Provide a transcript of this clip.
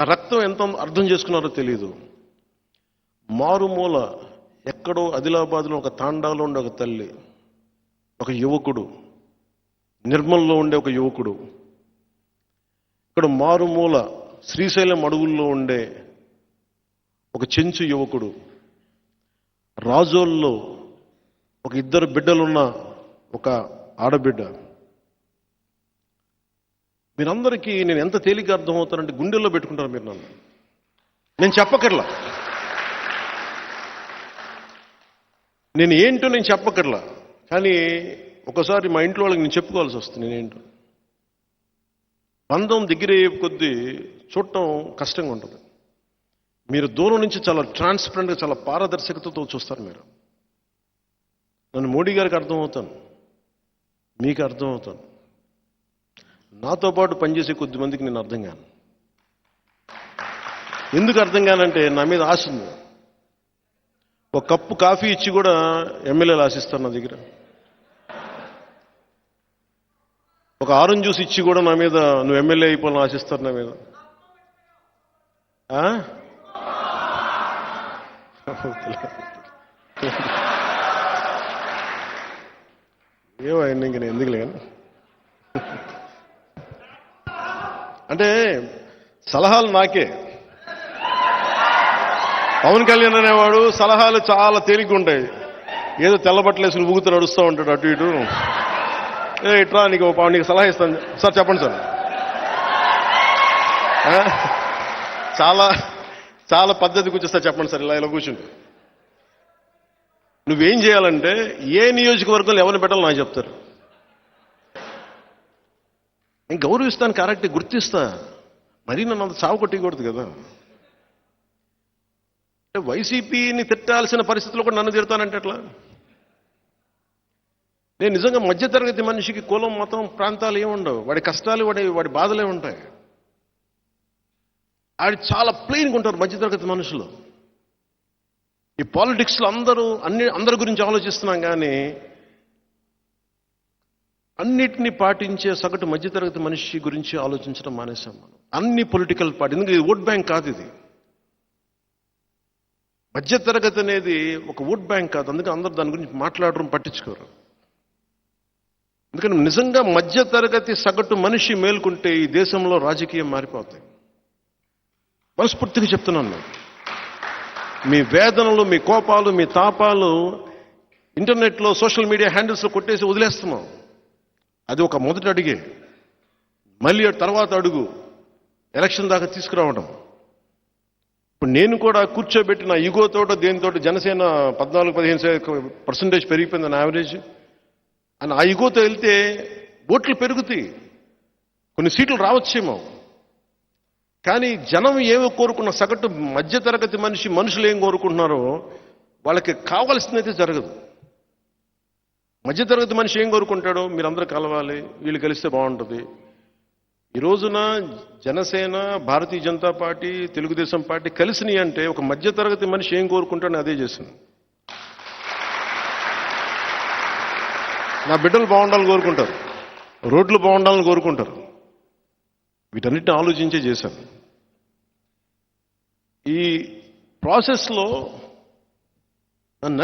ఆ రక్తం ఎంత అర్థం చేసుకున్నారో తెలియదు. మారుమూల ఎక్కడో ఆదిలాబాద్లో ఒక తాండాలో ఉండే ఒక తల్లి, ఒక యువకుడు, నిర్మల్లో ఉండే ఒక యువకుడు, ఇక్కడ మారుమూల శ్రీశైలం అడవుల్లో ఉండే ఒక చెంచు యువకుడు, రాజోల్లో ఒక ఇద్దరు బిడ్డలున్న ఒక ఆడబిడ్డ. మీరందరికీ నేను ఎంత తేలిక అర్థమవుతానంటే గుండెల్లో పెట్టుకుంటారు మీరు నన్ను. నేను చెప్పకర్లా, నేను ఏంటో నేను చెప్పకర్లా, కానీ ఒకసారి మా ఇంట్లో వాళ్ళకి నేను చెప్పుకోవాల్సి వస్తుంది నేనేంటో. బంధం దగ్గర కొద్దీ చూడటం కష్టంగా ఉంటుంది. మీరు దూరం నుంచి చాలా ట్రాన్స్పరెంట్గా, చాలా పారదర్శకతతో చూస్తారు. మీరు నన్ను మోడీ గారికి అర్థమవుతాను, మీకు అర్థమవుతాను. నాతో పాటు పనిచేసే కొద్ది మందికి నేను అర్థం కాను. ఎందుకు అర్థం కానంటే నా మీద ఆశ ఉంది. ఒక కప్పు కాఫీ ఇచ్చి కూడా ఎమ్మెల్యేలు ఆశిస్తారు నా దగ్గర. ఒక ఆరెంజ్ జ్యూస్ ఇచ్చి కూడా నా మీద నువ్వు ఎమ్మెల్యే అయిపోవాలని ఆశిస్తారు నా మీద. ఏమో ఆయన ఇంక నేను ఎందుకులే కానీ, అంటే సలహాలు నాకే. పవన్ కళ్యాణ్ అనేవాడు సలహాలు చాలా తేలిగ్గా ఉంటాయి. ఏదో తెల్లబట్టలేసుకుని ఊగుతూ నడుస్తూ ఉంటాడు అటు ఇటు. ఇట్లా నీకు సలహా ఇస్తాను సార్, చెప్పండి సార్. చాలా చాలా పద్ధతి కూర్చొస్తా, చెప్పండి సార్, ఇలా కూర్చుంటే. నువ్వేం చేయాలంటే ఏ నియోజకవర్గంలో ఎవరిని పెట్టాలో నాకు చెప్తారు. నేను గౌరవిస్తాను, కరెక్ట్, గుర్తిస్తా. మరీ నన్ను అంత చావు కొట్టకూడదు కదా. వైసీపీని తిట్టాల్సిన పరిస్థితుల్లో కూడా నన్ను తిడతానంటే ఎట్లా? నేను నిజంగా మధ్యతరగతి మనిషికి కులం, మతం, ప్రాంతాలు ఏముండవు. వాడి కష్టాలు, వాడి బాధలే ఉంటాయి. ఆడి చాలా ప్లెయిన్గా ఉంటారు మధ్యతరగతి మనుషులు. ఈ పాలిటిక్స్లో అందరి గురించి ఆలోచిస్తున్నాం, కానీ అన్నిటినీ పాటించే సగటు మధ్యతరగతి మనిషి గురించి ఆలోచించడం మానేశాం మనం. అన్ని పొలిటికల్ పార్టీ, ఎందుకంటే ఇది ఓట్ బ్యాంక్ కాదు. ఇది మధ్యతరగతి అనేది ఒక ఓట్ బ్యాంక్ కాదు. అందుకే అందరూ దాని గురించి మాట్లాడడం, పట్టించుకోరు. ఎందుకంటే నిజంగా మధ్యతరగతి సగటు మనిషి మేల్కొంటే ఈ దేశంలో రాజకీయం మారిపోతాయి. మనస్ఫూర్తిగా చెప్తున్నాను. మీ వేదనలు, మీ కోపాలు, మీ తాపాలు ఇంటర్నెట్లో, సోషల్ మీడియా హ్యాండిల్స్లో కొట్టేసి వదిలేస్తున్నాం. అది ఒక మొదటి అడుగే. మళ్ళీ తర్వాత అడుగు ఎలక్షన్ దాకా తీసుకురావడం. ఇప్పుడు నేను కూడా కూర్చోబెట్టి నా ఈగోతోట దేనితో జనసేన 14-15% పెరిగిపోయింది నా యావరేజ్ అని ఆ ఈగోతో వెళ్తే ఓట్లు పెరుగుతాయి, కొన్ని సీట్లు రావచ్చేమో. కానీ జనం ఏమో కోరుకున్న సగటు మధ్యతరగతి మనుషులు ఏం కోరుకుంటున్నారో వాళ్ళకి కావాల్సిందైతే జరగదు. మధ్యతరగతి మనిషి ఏం కోరుకుంటాడో, మీరందరూ కలవాలి, వీళ్ళు కలిస్తే బాగుంటుంది. ఈ రోజున జనసేన, భారతీయ జనతా పార్టీ, తెలుగుదేశం పార్టీ కలిసినాయి అంటే ఒక మధ్యతరగతి మనిషి ఏం కోరుకుంటాడో అదే చేసింది. నా బిడ్డలు బాగుండాలని కోరుకుంటారు, రోడ్లు బాగుండాలని కోరుకుంటారు. వీటన్నిటిని ఆలోచించే చేశాను. ఈ ప్రాసెస్లో నన్ను